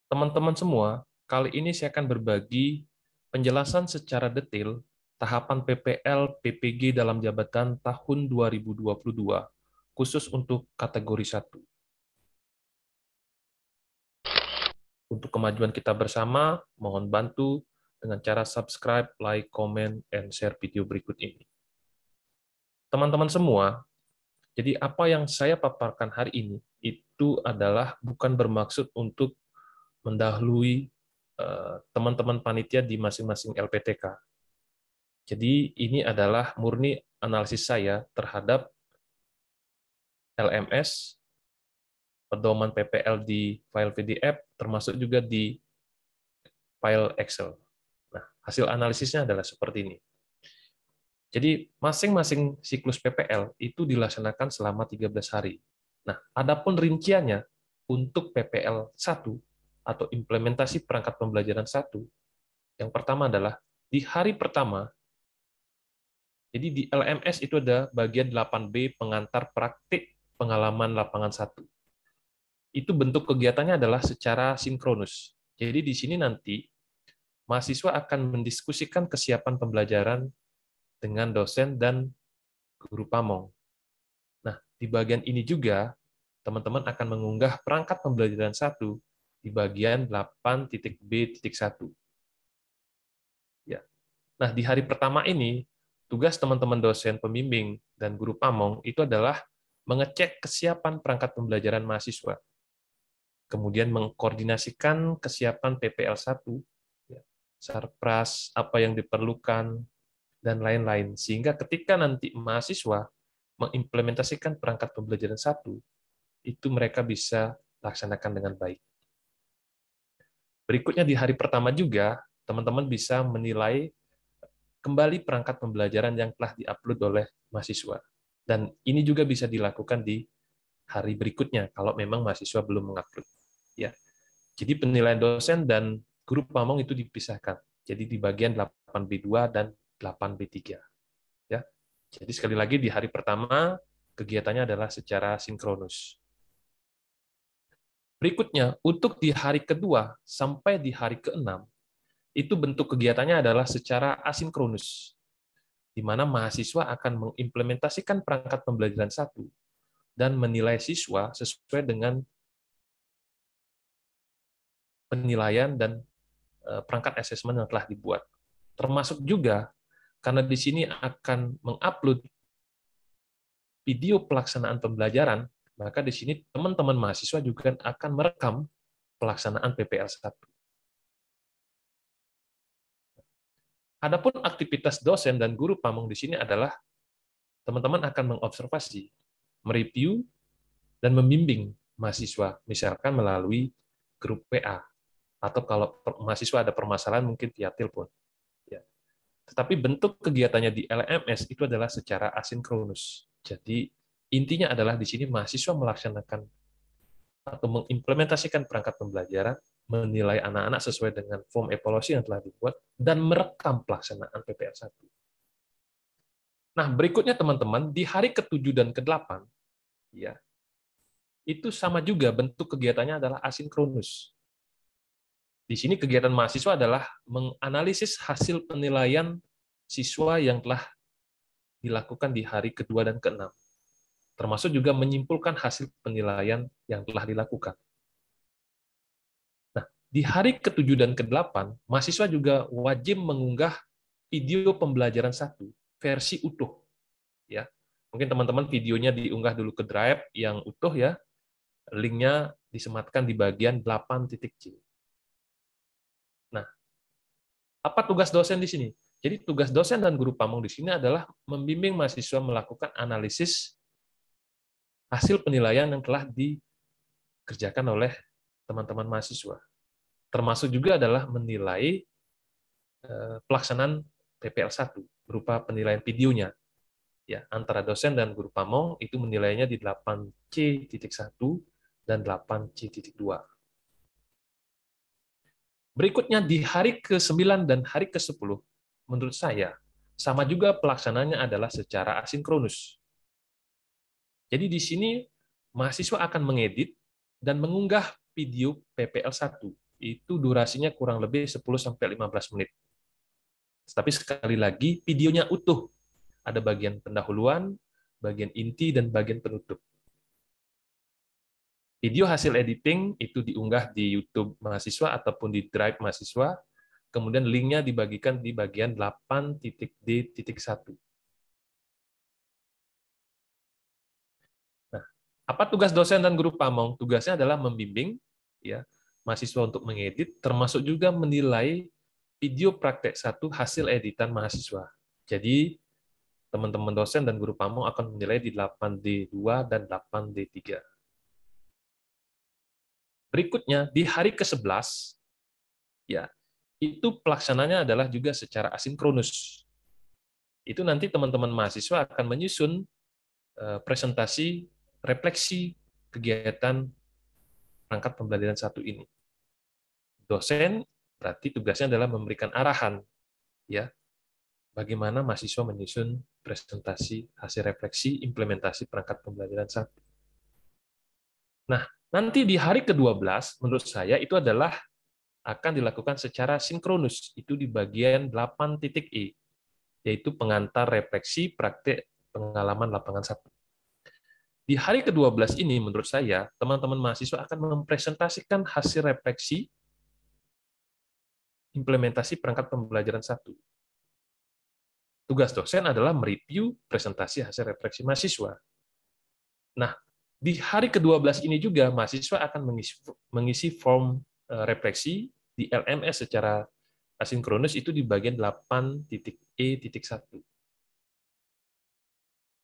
Teman-teman semua, kali ini saya akan berbagi penjelasan secara detail tahapan PPL PPG dalam jabatan tahun 2022, khusus untuk kategori 1. Untuk kemajuan kita bersama, mohon bantu dengan cara subscribe, like, comment, and share video berikut ini. Teman-teman semua, jadi apa yang saya paparkan hari ini itu adalah bukan bermaksud untuk mendahului teman-teman panitia di masing-masing LPTK. Jadi ini adalah murni analisis saya terhadap LMS, pedoman PPL di file PDF, termasuk juga di file Excel. Nah, hasil analisisnya adalah seperti ini. Jadi masing-masing siklus PPL itu dilaksanakan selama 13 hari. Nah, adapun rinciannya untuk PPL 1 atau implementasi perangkat pembelajaran 1, yang pertama adalah di hari pertama. Jadi di LMS itu ada bagian 8B pengantar praktik pengalaman lapangan 1. Itu bentuk kegiatannya adalah secara sinkronus. Jadi di sini nanti mahasiswa akan mendiskusikan kesiapan pembelajaran dengan dosen dan guru pamong. Nah, di bagian ini juga teman-teman akan mengunggah perangkat pembelajaran 1 di bagian 8.B.1. Ya. Nah, di hari pertama ini tugas teman-teman dosen pembimbing dan guru pamong itu adalah mengecek kesiapan perangkat pembelajaran mahasiswa, kemudian mengkoordinasikan kesiapan PPL 1, sarpras, apa yang diperlukan, dan lain-lain. Sehingga ketika nanti mahasiswa mengimplementasikan perangkat pembelajaran 1, itu mereka bisa laksanakan dengan baik. Berikutnya di hari pertama juga, teman-teman bisa menilai kembali perangkat pembelajaran yang telah diupload oleh mahasiswa. Dan ini juga bisa dilakukan di hari berikutnya, kalau memang mahasiswa belum mengupload. Ya. Jadi penilaian dosen dan guru pamong itu dipisahkan. Jadi di bagian 8B2 dan 8B3. Ya. Jadi sekali lagi di hari pertama kegiatannya adalah secara sinkronus. Berikutnya, untuk di hari kedua sampai di hari ke-6, itu bentuk kegiatannya adalah secara asinkronus, di mana mahasiswa akan mengimplementasikan perangkat pembelajaran 1 dan menilai siswa sesuai dengan penilaian dan perangkat asesmen yang telah dibuat. Termasuk juga karena di sini akan mengupload video pelaksanaan pembelajaran, maka di sini teman-teman mahasiswa juga akan merekam pelaksanaan PPL 1. Adapun aktivitas dosen dan guru pamong di sini adalah teman-teman akan mengobservasi, mereview, dan membimbing mahasiswa, misalkan melalui grup WA, atau kalau mahasiswa ada permasalahan mungkin via telepon. Ya. Tetapi bentuk kegiatannya di LMS itu adalah secara asinkronus. Jadi intinya adalah di sini mahasiswa melaksanakan atau mengimplementasikan perangkat pembelajaran, menilai anak-anak sesuai dengan form evaluasi yang telah dibuat, dan merekam pelaksanaan PPL 1. Nah, berikutnya teman-teman, di hari ke-7 dan ke-8, ya, itu sama juga bentuk kegiatannya adalah asinkronus. Di sini kegiatan mahasiswa adalah menganalisis hasil penilaian siswa yang telah dilakukan di hari kedua dan ke-6, termasuk juga menyimpulkan hasil penilaian yang telah dilakukan. Nah, di hari ke-7 dan ke-8, mahasiswa juga wajib mengunggah video pembelajaran 1 versi utuh. Ya, mungkin teman-teman videonya diunggah dulu ke Drive yang utuh ya, linknya disematkan di bagian 8.c. Nah, apa tugas dosen di sini? Jadi tugas dosen dan guru pamong di sini adalah membimbing mahasiswa melakukan analisis hasil penilaian yang telah dikerjakan oleh teman-teman mahasiswa. Termasuk juga adalah menilai pelaksanaan PPL 1 berupa penilaian videonya. Ya, antara dosen dan guru pamong itu menilainya di 8C.1 dan 8C.2. Berikutnya di hari ke-9 dan hari ke-10, menurut saya, sama juga pelaksanaannya adalah secara asinkronus. Jadi di sini mahasiswa akan mengedit dan mengunggah video PPL 1 itu durasinya kurang lebih 10-15 menit. Tapi sekali lagi, videonya utuh. Ada bagian pendahuluan, bagian inti, dan bagian penutup. Video hasil editing itu diunggah di YouTube mahasiswa ataupun di Drive mahasiswa, kemudian linknya dibagikan di bagian 8.d.1. Nah, apa tugas dosen dan guru pamong? Tugasnya adalah membimbing ya mahasiswa untuk mengedit, termasuk juga menilai video praktek 1 hasil editan mahasiswa. Jadi, teman-teman dosen dan guru pamong akan menilai di 8D2 dan 8D3. Berikutnya, di hari ke-11, ya, itu pelaksananya adalah juga secara asinkronus. Itu nanti teman-teman mahasiswa akan menyusun presentasi refleksi kegiatan perangkat pembelajaran 1 ini. Dosen berarti tugasnya adalah memberikan arahan, ya, bagaimana mahasiswa menyusun presentasi hasil refleksi implementasi perangkat pembelajaran 1. Nah, nanti di hari ke-12, menurut saya itu adalah akan dilakukan secara sinkronus, itu di bagian 8.e, yaitu pengantar refleksi praktek pengalaman lapangan 1. Di hari ke-12 ini, menurut saya, teman-teman mahasiswa akan mempresentasikan hasil refleksi implementasi perangkat pembelajaran 1. Tugas dosen adalah mereview presentasi hasil refleksi mahasiswa. Nah, di hari ke-12 ini juga mahasiswa akan mengisi form refleksi di LMS secara asinkronus itu di bagian 8.e.1.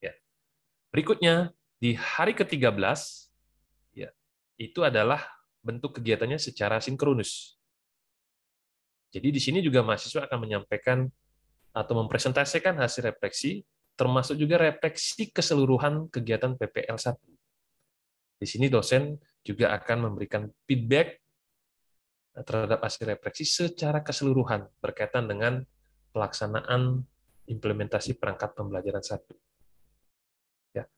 Ya. Berikutnya, di hari ke-13, ya, itu adalah bentuk kegiatannya secara sinkronus. Jadi di sini juga mahasiswa akan menyampaikan atau mempresentasikan hasil refleksi, termasuk juga refleksi keseluruhan kegiatan PPL 1. Di sini dosen juga akan memberikan feedback terhadap hasil refleksi secara keseluruhan berkaitan dengan pelaksanaan implementasi perangkat pembelajaran 1. Ya.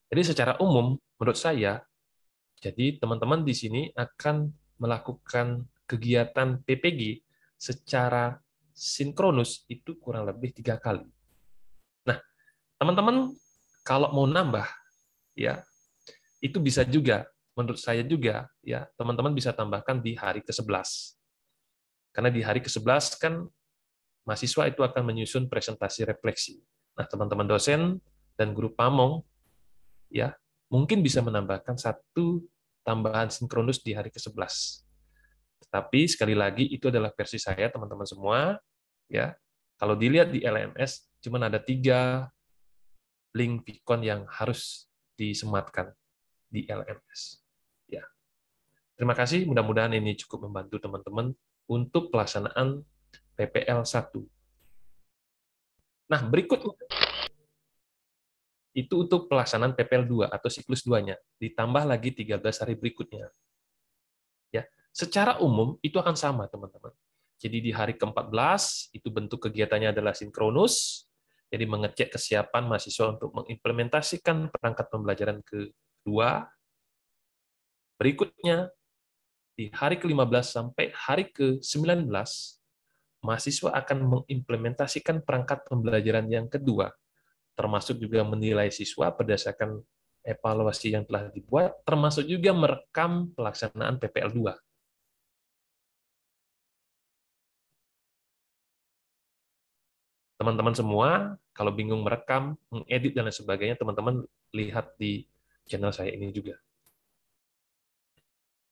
Jadi secara umum, menurut saya, jadi teman-teman di sini akan melakukan kegiatan PPG secara sinkronus itu kurang lebih 3 kali. Nah, teman-teman kalau mau nambah, ya itu bisa juga, menurut saya juga, ya teman-teman bisa tambahkan di hari ke-11. Karena di hari ke-11 kan mahasiswa itu akan menyusun presentasi refleksi. Nah, teman-teman dosen dan guru pamong, ya mungkin bisa menambahkan 1 tambahan sinkronus di hari ke-11. Tetapi sekali lagi itu adalah versi saya, teman-teman semua. Ya, kalau dilihat di LMS, cuma ada 3 link Vicon yang harus disematkan di LMS. Ya, terima kasih. Mudah-mudahan ini cukup membantu teman-teman untuk pelaksanaan PPL 1. Nah, berikutnya itu untuk pelaksanaan PPL 2 atau siklus 2-nya, ditambah lagi 13 hari berikutnya. Ya, secara umum itu akan sama, teman-teman. Jadi di hari ke-14 itu bentuk kegiatannya adalah sinkronus, jadi mengecek kesiapan mahasiswa untuk mengimplementasikan perangkat pembelajaran kedua. Berikutnya, di hari ke-15 sampai hari ke-19, mahasiswa akan mengimplementasikan perangkat pembelajaran yang kedua, termasuk juga menilai siswa berdasarkan evaluasi yang telah dibuat, termasuk juga merekam pelaksanaan PPL 2. Teman-teman semua, kalau bingung merekam, mengedit, dan lain sebagainya, teman-teman lihat di channel saya ini juga.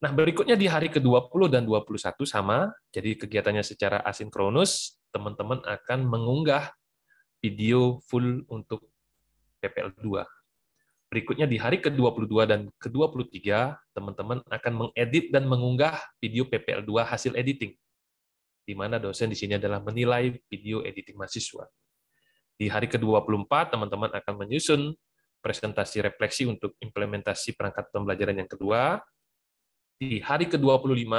Nah, berikutnya di hari ke-20 dan 21 sama, jadi kegiatannya secara asinkronus, teman-teman akan mengunggah video full untuk PPL 2. Berikutnya di hari ke-22 dan ke-23, teman-teman akan mengedit dan mengunggah video PPL 2 hasil editing, di mana dosen di sini adalah menilai video editing mahasiswa. Di hari ke-24, teman-teman akan menyusun presentasi refleksi untuk implementasi perangkat pembelajaran yang kedua. Di hari ke-25,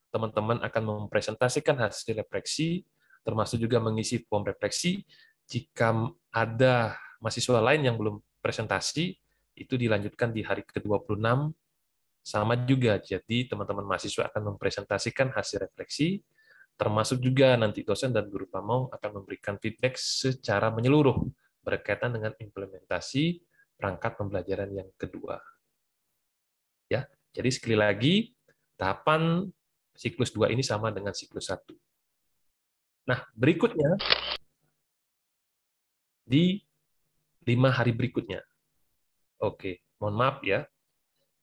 teman-teman akan mempresentasikan hasil refleksi, termasuk juga mengisi form refleksi. Jika ada mahasiswa lain yang belum presentasi, itu dilanjutkan di hari ke-26 sama juga. Jadi teman-teman mahasiswa akan mempresentasikan hasil refleksi, termasuk juga nanti dosen dan guru pamong akan memberikan feedback secara menyeluruh berkaitan dengan implementasi perangkat pembelajaran yang kedua. Ya, jadi sekali lagi tahapan siklus 2 ini sama dengan siklus 1. Nah, berikutnya di 5 hari berikutnya. Oke, mohon maaf ya.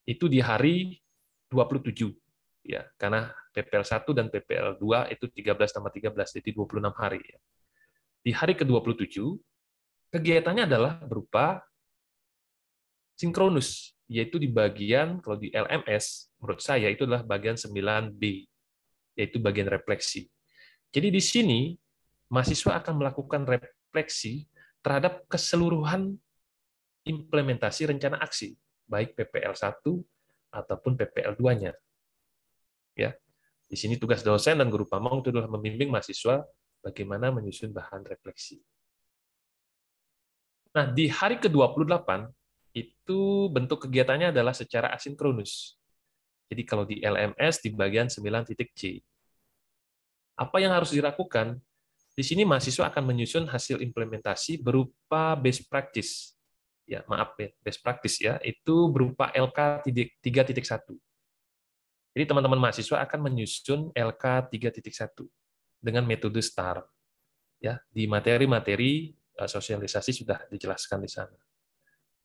Itu di hari 27 ya, karena PPL 1 dan PPL 2 itu 13 tambah 13 jadi 26 hari ya. Di hari ke-27 kegiatannya adalah berupa sinkronus, yaitu di bagian kalau di LMS menurut saya itu adalah bagian 9B, yaitu bagian refleksi. Jadi di sini mahasiswa akan melakukan refleksi terhadap keseluruhan implementasi rencana aksi, baik PPL 1 ataupun PPL 2-nya. Ya. Di sini tugas dosen dan guru pamong itu adalah membimbing mahasiswa bagaimana menyusun bahan refleksi. Nah, di hari ke-28 itu bentuk kegiatannya adalah secara asinkronus. Jadi kalau di LMS di bagian 9.C. Apa yang harus dilakukan? Di sini mahasiswa akan menyusun hasil implementasi berupa best practice. Ya, maaf ya, best practice ya, itu berupa LK 3.1. Jadi teman-teman mahasiswa akan menyusun LK 3.1 dengan metode STAR. Ya, di materi-materi sosialisasi sudah dijelaskan di sana.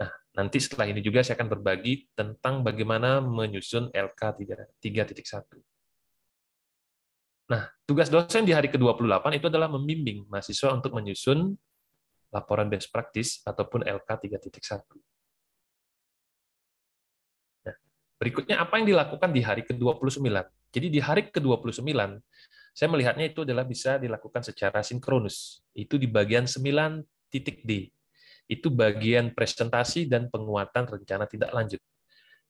Nah, nanti setelah ini juga saya akan berbagi tentang bagaimana menyusun LK 3.1. Nah, tugas dosen di hari ke-28 itu adalah membimbing mahasiswa untuk menyusun laporan best practice ataupun LK 3.1. Nah, berikutnya apa yang dilakukan di hari ke-29? Jadi di hari ke-29, saya melihatnya itu adalah bisa dilakukan secara sinkronus. Itu di bagian 9.D. Itu bagian presentasi dan penguatan rencana tindak lanjut.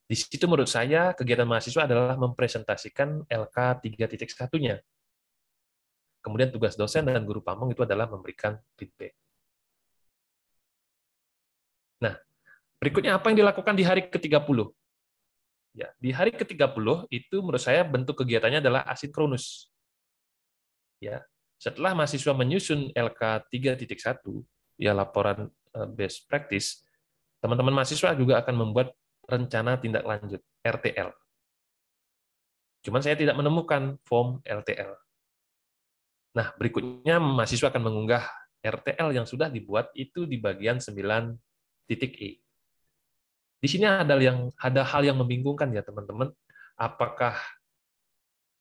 Di situ menurut saya kegiatan mahasiswa adalah mempresentasikan LK 3.1-nya. Kemudian tugas dosen dan guru pamong itu adalah memberikan feedback. Nah, berikutnya apa yang dilakukan di hari ke-30? Ya, di hari ke-30 itu menurut saya bentuk kegiatannya adalah asinkronus. Ya, setelah mahasiswa menyusun LK 3.1, ya laporan best practice, teman-teman mahasiswa juga akan membuat rencana tindak lanjut RTL. Cuman saya tidak menemukan form RTL. Nah, berikutnya mahasiswa akan mengunggah RTL yang sudah dibuat itu di bagian 9.E. Di sini ada hal yang membingungkan ya, teman-teman. Apakah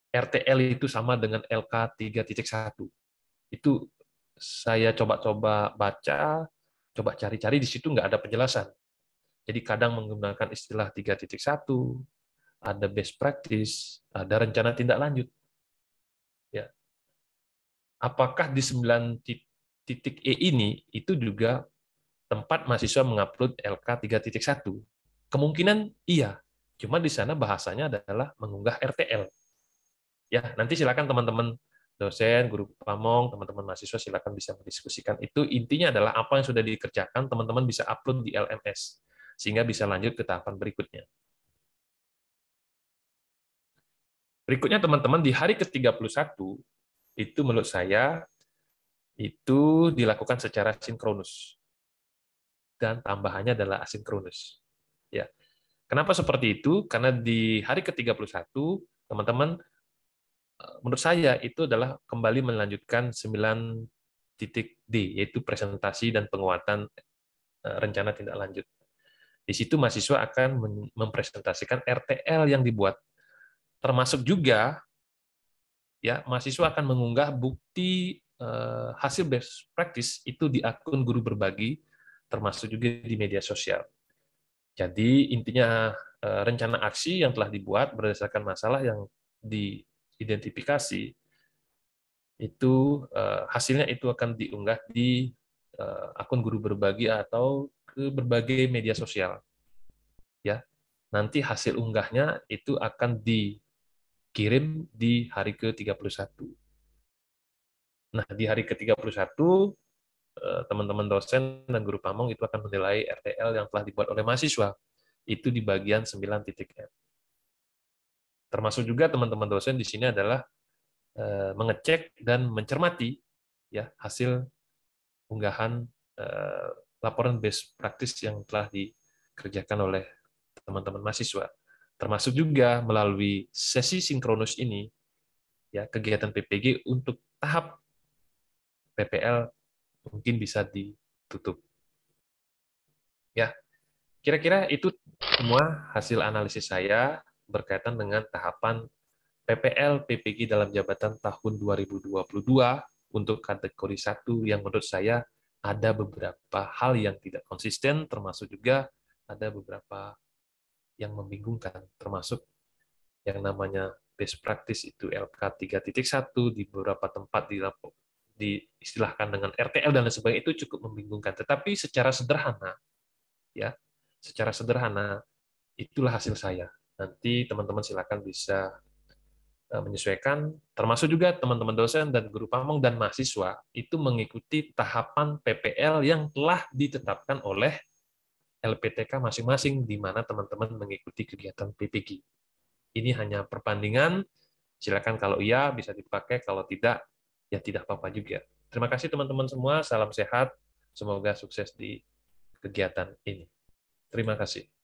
RTL itu sama dengan LK 3.1? Itu saya coba-coba baca, coba cari-cari di situ nggak ada penjelasan. Jadi kadang menggunakan istilah 3.1, ada best practice, ada rencana tindak lanjut. Ya. Apakah di 9.E ini itu juga tempat mahasiswa mengupload LK 3.1? Kemungkinan iya, cuma di sana bahasanya adalah mengunggah RTL. Ya, nanti silakan teman-teman dosen, guru pamong, teman-teman mahasiswa silakan bisa mendiskusikan. Itu intinya adalah apa yang sudah dikerjakan, teman-teman bisa upload di LMS, sehingga bisa lanjut ke tahapan berikutnya. Berikutnya teman-teman, di hari ke-31, itu menurut saya, itu dilakukan secara sinkronus. Dan tambahannya adalah asinkronus. Ya. Kenapa seperti itu? Karena di hari ke-31, teman-teman, menurut saya itu adalah kembali melanjutkan 9.D, yaitu presentasi dan penguatan rencana tindak lanjut. Di situ mahasiswa akan mempresentasikan RTL yang dibuat. Termasuk juga ya mahasiswa akan mengunggah bukti hasil best practice itu di akun guru berbagi, termasuk juga di media sosial. Jadi intinya rencana aksi yang telah dibuat berdasarkan masalah yang diidentifikasi itu hasilnya itu akan diunggah di akun guru berbagi atau ke berbagai media sosial. Ya, nanti hasil unggahnya itu akan dikirim di hari ke-31. Nah, di hari ke-31 teman-teman dosen dan guru pamong itu akan menilai RTL yang telah dibuat oleh mahasiswa. Itu di bagian 9.M. termasuk juga teman-teman dosen di sini adalah mengecek dan mencermati ya hasil unggahan laporan best practice yang telah dikerjakan oleh teman-teman mahasiswa. Termasuk juga melalui sesi sinkronus ini, ya kegiatan PPG untuk tahap PPL mungkin bisa ditutup. Ya, kira-kira itu semua hasil analisis saya berkaitan dengan tahapan PPL PPG dalam jabatan tahun 2022 untuk kategori 1 yang menurut saya ada beberapa hal yang tidak konsisten, termasuk juga ada beberapa yang membingungkan, termasuk yang namanya best practice itu LK 3.1 di beberapa tempat diistilahkan dengan RTL dan lain sebagainya, itu cukup membingungkan. Tetapi secara sederhana, ya, secara sederhana itulah hasil saya. Nanti teman-teman silakan bisa menyesuaikan, termasuk juga teman-teman dosen dan guru pamong dan mahasiswa itu mengikuti tahapan PPL yang telah ditetapkan oleh LPTK masing-masing di mana teman-teman mengikuti kegiatan PPG. Ini hanya perbandingan, silakan kalau iya bisa dipakai, kalau tidak ya tidak apa-apa juga. Terima kasih teman-teman semua, salam sehat, semoga sukses di kegiatan ini. Terima kasih.